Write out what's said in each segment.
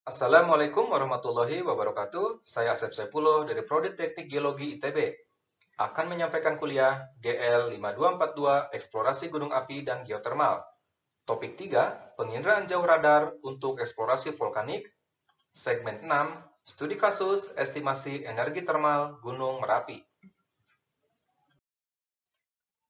Assalamualaikum warahmatullahi wabarakatuh. Saya Asep Saipullah dari Prodi Teknik Geologi ITB. Akan menyampaikan kuliah GL 5242 Eksplorasi Gunung Api dan Geotermal. Topik 3, penginderaan jauh radar untuk eksplorasi vulkanik. Segmen 6, studi kasus estimasi energi termal Gunung Merapi.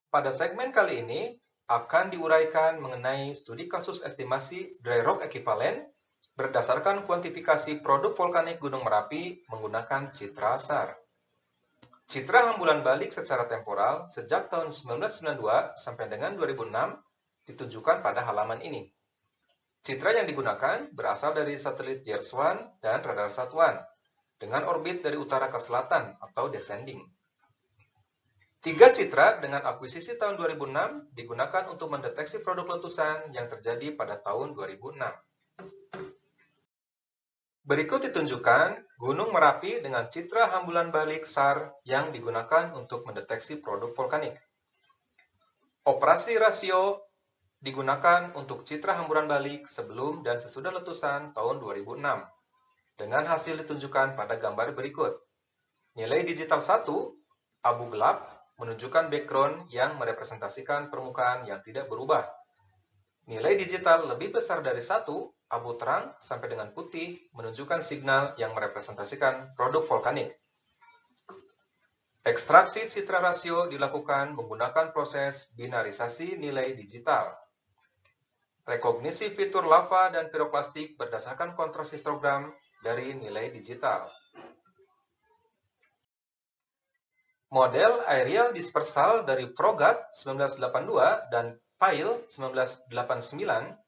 Pada segmen kali ini akan diuraikan mengenai studi kasus estimasi dry rock equivalent berdasarkan kuantifikasi produk vulkanik Gunung Merapi menggunakan citra SAR. Citra hambulan balik secara temporal sejak tahun 1992 sampai dengan 2006 ditunjukkan pada halaman ini. Citra yang digunakan berasal dari satelit JERS-1 dan radar satuan dengan orbit dari utara ke selatan atau descending. 3 citra dengan akuisisi tahun 2006 digunakan untuk mendeteksi produk letusan yang terjadi pada tahun 2006. Berikut ditunjukkan Gunung Merapi dengan citra hambulan balik SAR yang digunakan untuk mendeteksi produk vulkanik. Operasi rasio digunakan untuk citra hamburan balik sebelum dan sesudah letusan tahun 2006. Dengan hasil ditunjukkan pada gambar berikut. Nilai digital 1, abu gelap, menunjukkan background yang merepresentasikan permukaan yang tidak berubah. Nilai digital lebih besar dari 1, abu terang sampai dengan putih, menunjukkan signal yang merepresentasikan produk vulkanik. Ekstraksi citra rasio dilakukan menggunakan proses binarisasi nilai digital. Rekognisi fitur lava dan piroklastik berdasarkan kontras histogram dari nilai digital. Model aerial dispersal dari PROGAT 1982 dan PILE 1989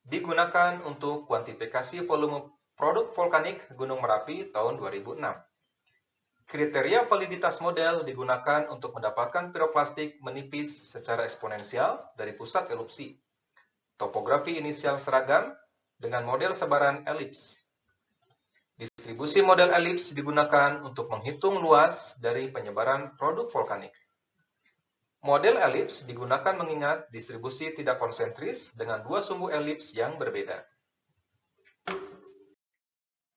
digunakan untuk kuantifikasi volume produk vulkanik Gunung Merapi tahun 2006. Kriteria validitas model digunakan untuk mendapatkan piroklastik menipis secara eksponensial dari pusat erupsi. Topografi inisial seragam dengan model sebaran elips. Distribusi model elips digunakan untuk menghitung luas dari penyebaran produk vulkanik. Model elips digunakan mengingat distribusi tidak konsentris dengan dua sumbu elips yang berbeda.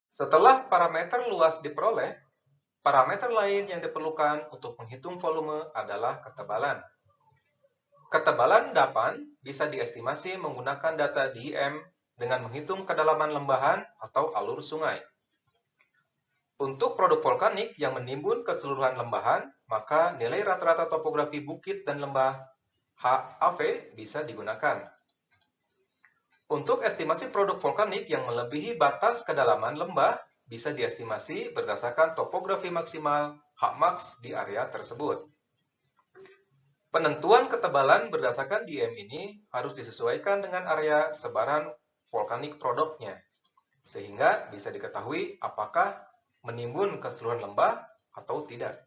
Setelah parameter luas diperoleh, parameter lain yang diperlukan untuk menghitung volume adalah ketebalan. Ketebalan endapan bisa diestimasi menggunakan data DEM dengan menghitung kedalaman lembahan atau alur sungai. Untuk produk vulkanik yang menimbun keseluruhan lembahan, maka nilai rata-rata topografi bukit dan lembah HAV bisa digunakan. Untuk estimasi produk vulkanik yang melebihi batas kedalaman lembah, bisa diestimasi berdasarkan topografi maksimal Hmax di area tersebut. Penentuan ketebalan berdasarkan DEM ini harus disesuaikan dengan area sebaran vulkanik produknya, sehingga bisa diketahui apakah menimbun keseluruhan lembah atau tidak.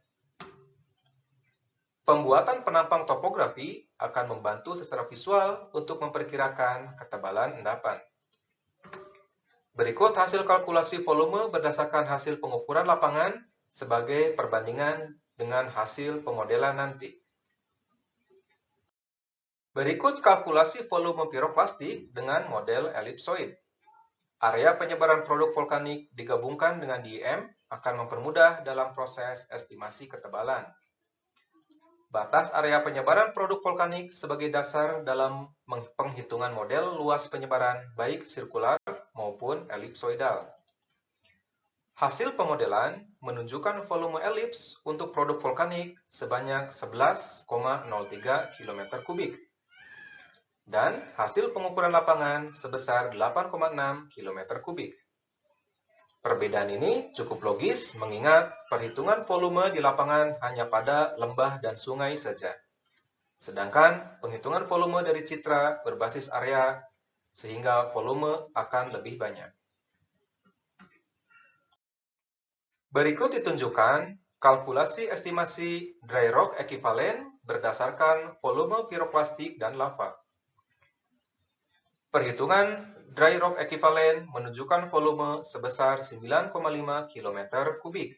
Pembuatan penampang topografi akan membantu secara visual untuk memperkirakan ketebalan endapan. Berikut hasil kalkulasi volume berdasarkan hasil pengukuran lapangan sebagai perbandingan dengan hasil pemodelan nanti. Berikut kalkulasi volume piroklastik dengan model elipsoid. Area penyebaran produk vulkanik digabungkan dengan DEM akan mempermudah dalam proses estimasi ketebalan. Batas area penyebaran produk vulkanik sebagai dasar dalam penghitungan model luas penyebaran baik sirkular maupun elipsoidal. Hasil pemodelan menunjukkan volume elips untuk produk vulkanik sebanyak 11,03 km kubik dan hasil pengukuran lapangan sebesar 8,6 km kubik. Perbedaan ini cukup logis mengingat perhitungan volume di lapangan hanya pada lembah dan sungai saja. Sedangkan penghitungan volume dari citra berbasis area sehingga volume akan lebih banyak. Berikut ditunjukkan kalkulasi estimasi dry rock equivalent berdasarkan volume piroklastik dan lava. Perhitungan dry rock equivalent menunjukkan volume sebesar 9,5 km kubik.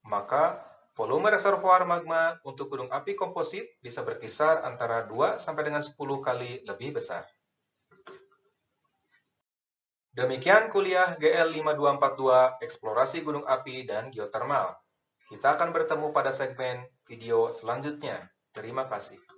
Maka volume reservoir magma untuk gunung api komposit bisa berkisar antara 2 sampai dengan 10 kali lebih besar. Demikian kuliah GL 5242 Eksplorasi Gunung Api dan Geotermal. Kita akan bertemu pada segmen video selanjutnya. Terima kasih.